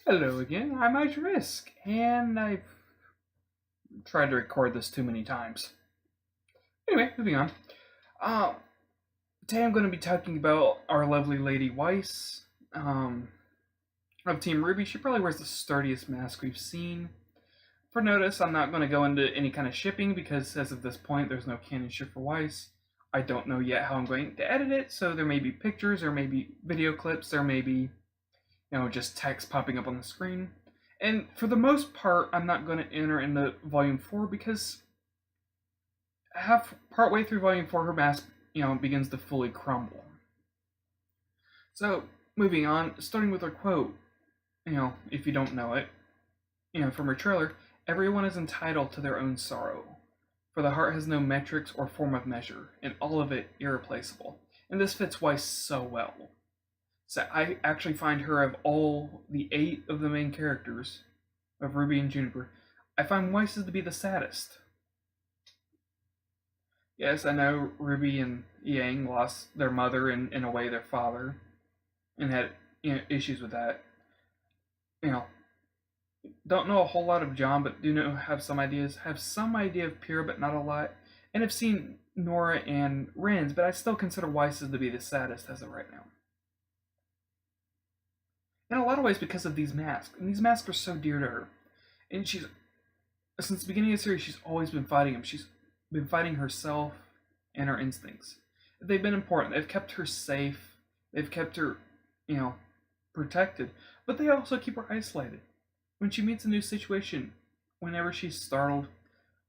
Hello again, I'm Risk, and I've tried to record this too many times. Anyway, moving on. Um, Today I'm going to be talking about our lovely Lady Weiss of Team RWBY. She probably wears the sturdiest mask we've seen. For notice, I'm not going to go into any kind of shipping because as of this point, there's no canon ship for Weiss. I don't know yet how I'm going to edit it, so there may be pictures, there may be video clips, there may be, just text popping up on the screen. And for the most part, I'm not going to enter into Volume 4 because partway through Volume 4, her mask, begins to fully crumble. So, moving on, starting with her quote, if you don't know it, from her trailer, everyone is entitled to their own sorrow, for the heart has no metrics or form of measure, and all of it irreplaceable. And this fits Weiss so well. So I actually find her, of all the 8 of the main characters of RWBY and Juniper, I find Weiss to be the saddest. Yes, I know RWBY and Yang lost their mother and, in a way, their father, and had issues with that. Don't know a whole lot of John, but do know have some ideas. Have some idea of Pyrrha, but not a lot. And have seen Nora and Renz, but I still consider Weiss to be the saddest as of right now. In a lot of ways because of these masks. And these masks are so dear to her. And since the beginning of the series, she's always been fighting them. She's been fighting herself and her instincts. They've been important. They've kept her safe. They've kept her, protected. But they also keep her isolated. When she meets a new situation, whenever she's startled,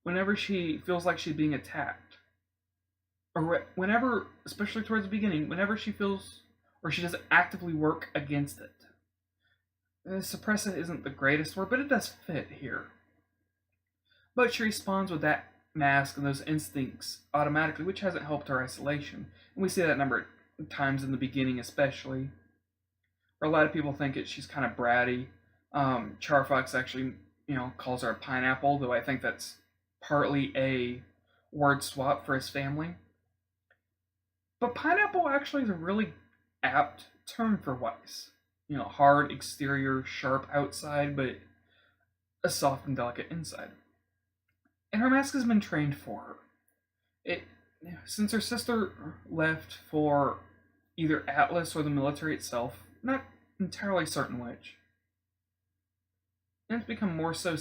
whenever she feels like she's being attacked, or whenever, especially towards the beginning, whenever she feels, or she doesn't actively work against it. Suppress it isn't the greatest word, but it does fit here. But she responds with that mask and those instincts automatically, which hasn't helped her isolation. And we see that a number of times in the beginning, especially. Where a lot of people think she's kind of bratty. Charfox actually, calls her a pineapple, though I think that's partly a word swap for his family. But pineapple actually is a really apt term for Weiss. Hard exterior, sharp outside, but a soft and delicate inside. And her mask has been trained for her. Since her sister left for either Atlas or the military itself, not entirely certain which. And it's become more so,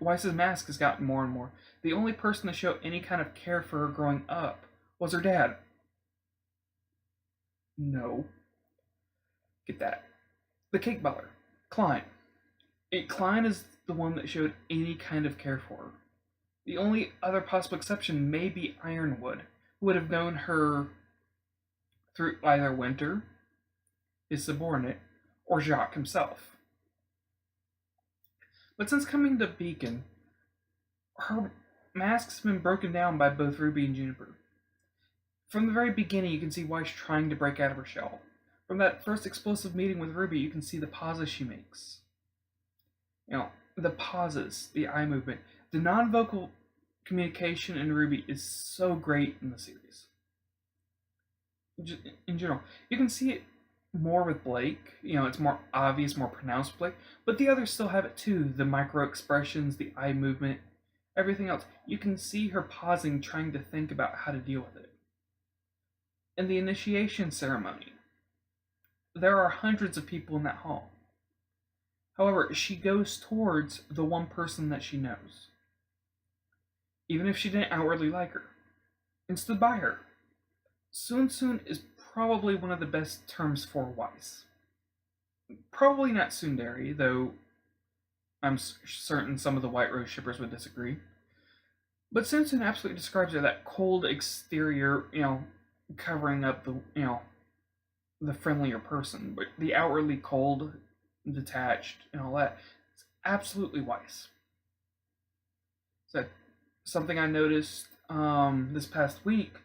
Weiss's mask has gotten more and more. The only person to show any kind of care for her growing up was her dad. No. Get that. The cake butler, Klein. Klein is the one that showed any kind of care for her. The only other possible exception may be Ironwood, who would have known her through either Winter, his subordinate, or Jacques himself. But since coming to Beacon, her mask's been broken down by both RWBY and Juniper. From the very beginning, you can see Weiss trying to break out of her shell. From that first explosive meeting with RWBY, you can see the pauses she makes. The pauses, the eye movement, the non-vocal communication in RWBY is so great in the series. In general, you can see it more with Blake. It's more obvious, more pronounced with Blake, but the others still have it too. The micro expressions, the eye movement, everything else. You can see her pausing, trying to think about how to deal with it. In the initiation ceremony, there are hundreds of people in that hall. However, she goes towards the one person that she knows, even if she didn't outwardly like her, and stood by her. Soon is probably one of the best terms for Weiss. Probably not tsundere, though I'm certain some of the White Rose shippers would disagree. But Soon absolutely describes her, that cold exterior, covering up the friendlier person, but the outwardly cold, detached, and all that. It's absolutely Weiss. So something I noticed this past week,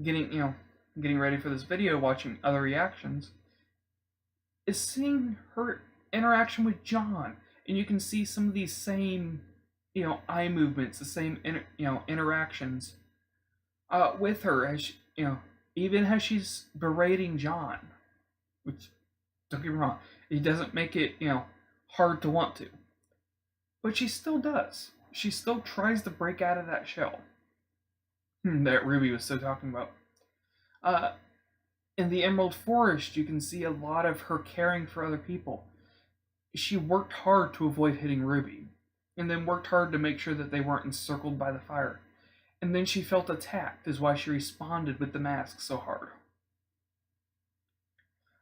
getting ready for this video, watching other reactions, is seeing her interaction with John, and you can see some of these same, eye movements, the same, interactions with her as even as she's berating John, which Don't get me wrong. He doesn't make it, hard to want to. But she still does. She still tries to break out of that shell that Ruby was so talking about. Uh, in the Emerald Forest, you can see a lot of her caring for other people. She worked hard to avoid hitting Ruby, and then worked hard to make sure that they weren't encircled by the fire. And then she felt attacked, is why she responded with the mask so hard.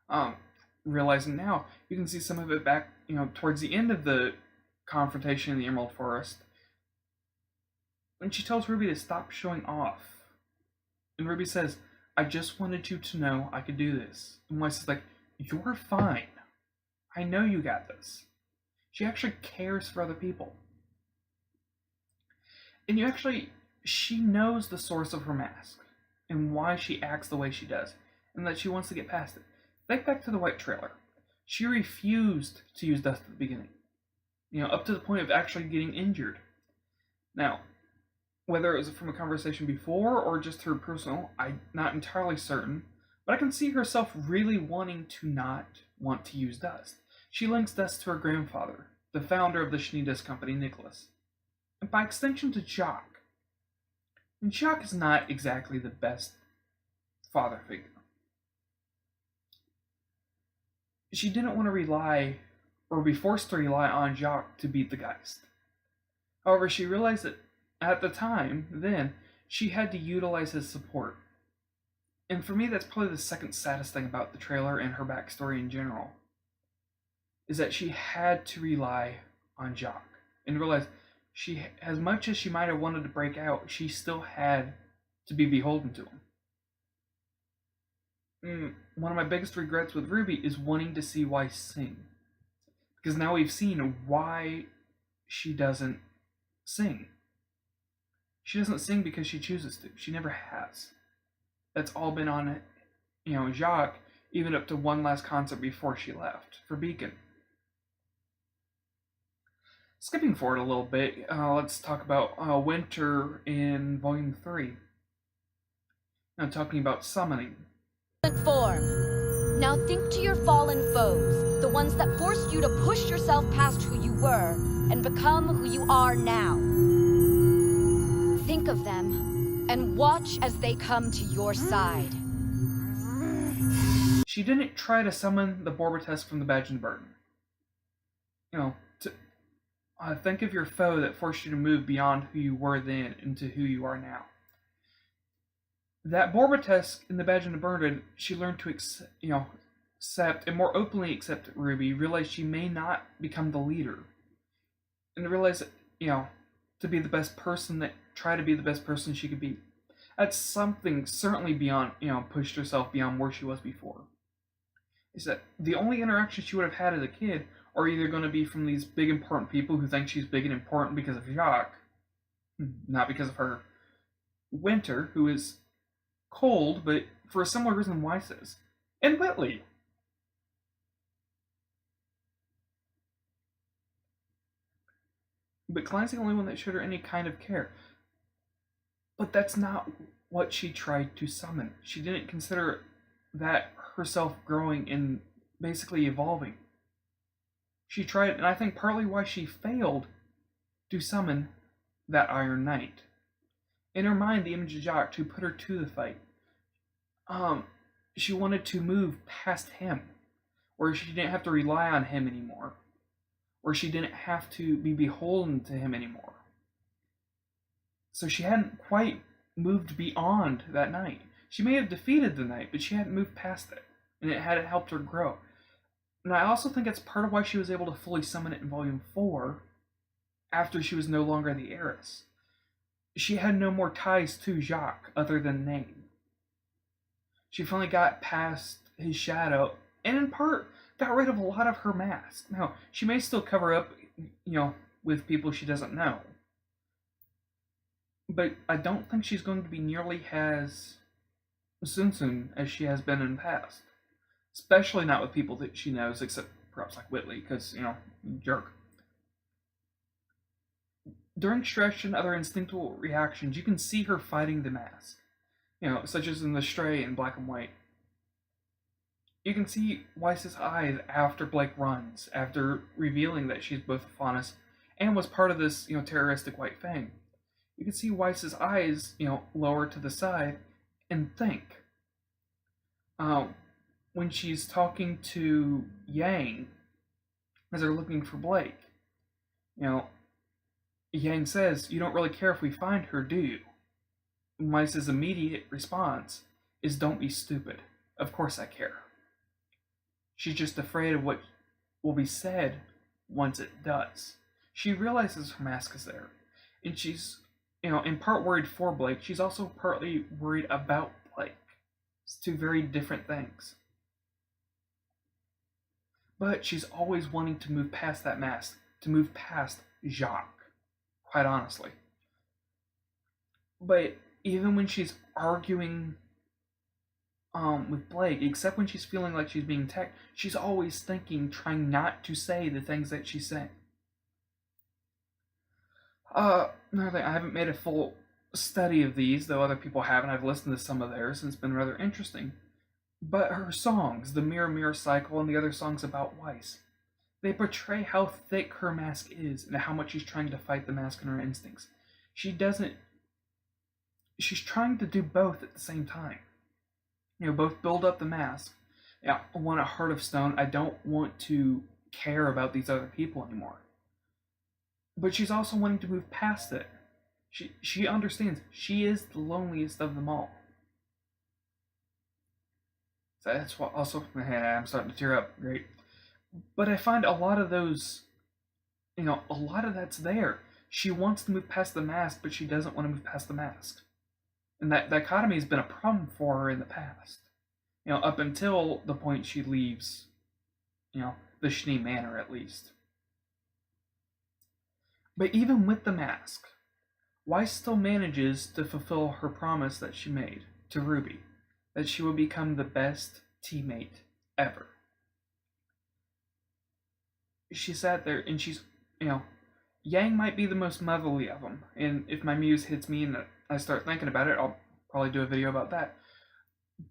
Um, Realizing now, you can see some of it back, towards the end of the confrontation in the Emerald Forest, when she tells Ruby to stop showing off. And Ruby says, I just wanted you to know I could do this. And Weiss is like, you're fine. I know you got this. She actually cares for other people. And she knows the source of her mask and why she acts the way she does, and that she wants to get past it. Think back to the White trailer. She refused to use dust at the beginning, up to the point of actually getting injured. Now, whether it was from a conversation before or just her personal, I'm not entirely certain, but I can see herself really wanting to not want to use dust. She links dust to her grandfather, the founder of the Schnee Company, Nicholas, and by extension to Jock. And Jock is not exactly the best father figure. She didn't want to rely or be forced to rely on Jock to beat the Geist. However, she realized that at the time, then, she had to utilize his support. And for me, that's probably the second saddest thing about the trailer and her backstory in general, is that she had to rely on Jock. And realize she, as much as she might have wanted to break out, she still had to be beholden to him. One of my biggest regrets with Ruby is wanting to see Weiss sing. Because now we've seen why she doesn't sing. She doesn't sing because she chooses to. She never has. That's all been on, Jacques, even up to one last concert before she left for Beacon. Skipping forward a little bit, let's talk about Winter in Volume 3. Now talking about summoning. Form. Now think to your fallen foes, the ones that forced you to push yourself past who you were and become who you are now. Think of them and watch as they come to your side. She didn't try to summon the Borbotusk from the Badge and Burden. Think of your foe that forced you to move beyond who you were then into who you are now. That Borbotusk in the Badge and the Burden, she learned to accept and more openly accept Ruby, realize she may not become the leader. And realize that, to be the best person, try to be the best person she could be. That's something certainly beyond, pushed herself beyond where she was before. Is that the only interaction she would have had as a kid are either going to be from these big important people who think she's big and important because of Jacques, not because of her. Winter, who is cold, but for a similar reason Weiss is, and Whitley. But Klein's the only one that showed her any kind of care. But that's not what she tried to summon. She didn't consider that herself growing and basically evolving. She tried, and I think partly why she failed to summon that Iron Knight. In her mind, the image of Jacques to put her to the fight. She wanted to move past him, where she didn't have to rely on him anymore, where she didn't have to be beholden to him anymore. So she hadn't quite moved beyond that knight. She may have defeated the knight, but she hadn't moved past it, and it hadn't helped her grow. And I also think that's part of why she was able to fully summon it in Volume 4 after she was no longer the heiress. She had no more ties to Jacques other than name. She finally got past his shadow, and in part got rid of a lot of her mask. Now, she may still cover up, with people she doesn't know. But I don't think she's going to be nearly as Sun as she has been in the past. Especially not with people that she knows, except perhaps like Whitley, because, jerk. During stretch and other instinctual reactions, you can see her fighting the mask. Such as in The Stray and Black and White. You can see Weiss's eyes after Blake runs, after revealing that she's both Faunus and was part of this, terroristic White Fang. You can see Weiss's eyes, lower to the side and think. When she's talking to Yang, as they're looking for Blake, Yang says, "You don't really care if we find her, do you?" Weiss's immediate response is, "Don't be stupid. Of course I care." She's just afraid of what will be said once it does. She realizes her mask is there, and she's, in part worried for Blake. She's also partly worried about Blake. It's two very different things. But she's always wanting to move past that mask, to move past Jacques, quite honestly. But even when she's arguing with Blake, except when she's feeling like she's being attacked, she's always thinking, trying not to say the things that she's saying. Another thing, I haven't made a full study of these, though other people have, and I've listened to some of theirs, and it's been rather interesting. But her songs, the Mirror Mirror Cycle and the other songs about Weiss, they portray how thick her mask is and how much she's trying to fight the mask and her instincts. She's trying to do both at the same time. Both build up the mask. I want a heart of stone. I don't want to care about these other people anymore. But she's also wanting to move past it. She understands she is the loneliest of them all. So that's what also, I'm starting to tear up, great. But I find a lot of those, a lot of that's there. She wants to move past the mask, but she doesn't want to move past the mask. And that dichotomy has been a problem for her in the past. Up until the point she leaves, the Schnee Manor at least. But even with the mask, Weiss still manages to fulfill her promise that she made to Ruby, that she would become the best teammate ever. She sat there and she's, Yang might be the most motherly of them, and if my muse hits me and I start thinking about it, I'll probably do a video about that.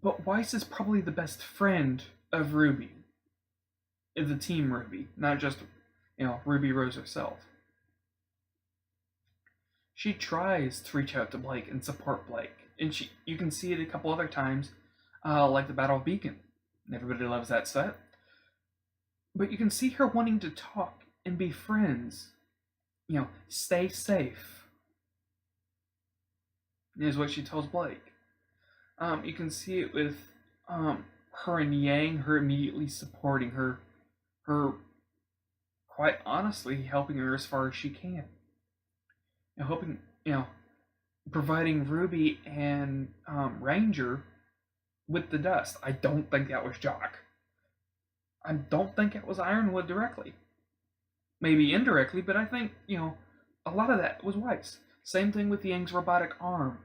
But Weiss is probably the best friend of Ruby, of the team Ruby, not just, Ruby Rose herself. She tries to reach out to Blake and support Blake, and you can see it a couple other times, like the Battle of Beacon. Everybody loves that set. But you can see her wanting to talk and be friends. Stay safe, is what she tells Blake. You can see it with her and Yang, her immediately supporting her quite honestly helping her as far as she can. Helping, providing Ruby and Ranger with the dust. I don't think that was Jock. I don't think it was Ironwood directly. Maybe indirectly, but I think, a lot of that was Weiss. Same thing with Yang's robotic arm.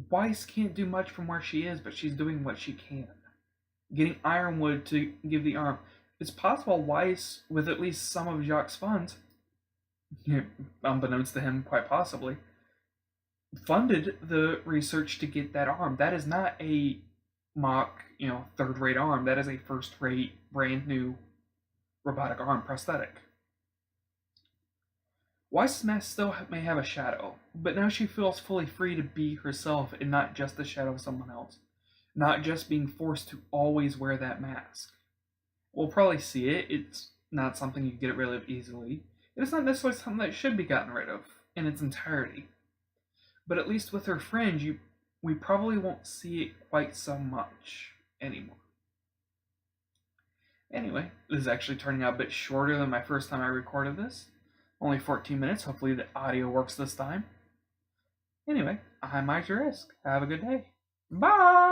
Weiss can't do much from where she is, but she's doing what she can. Getting Ironwood to give the arm. It's possible Weiss, with at least some of Jacques' funds, unbeknownst to him quite possibly, funded the research to get that arm. That is not a mock, third-rate arm. That is a first-rate, brand new robotic arm prosthetic. Weiss's mask still may have a shadow, but now she feels fully free to be herself and not just the shadow of someone else. Not just being forced to always wear that mask. We'll probably see it. It's not something you get rid of easily. It's not necessarily something that should be gotten rid of in its entirety. But at least with her friend, we probably won't see it quite so much anymore. Anyway, this is actually turning out a bit shorter than my first time I recorded this. Only 14 minutes. Hopefully the audio works this time. Anyway, I'm Mike Risk. Have a good day. Bye!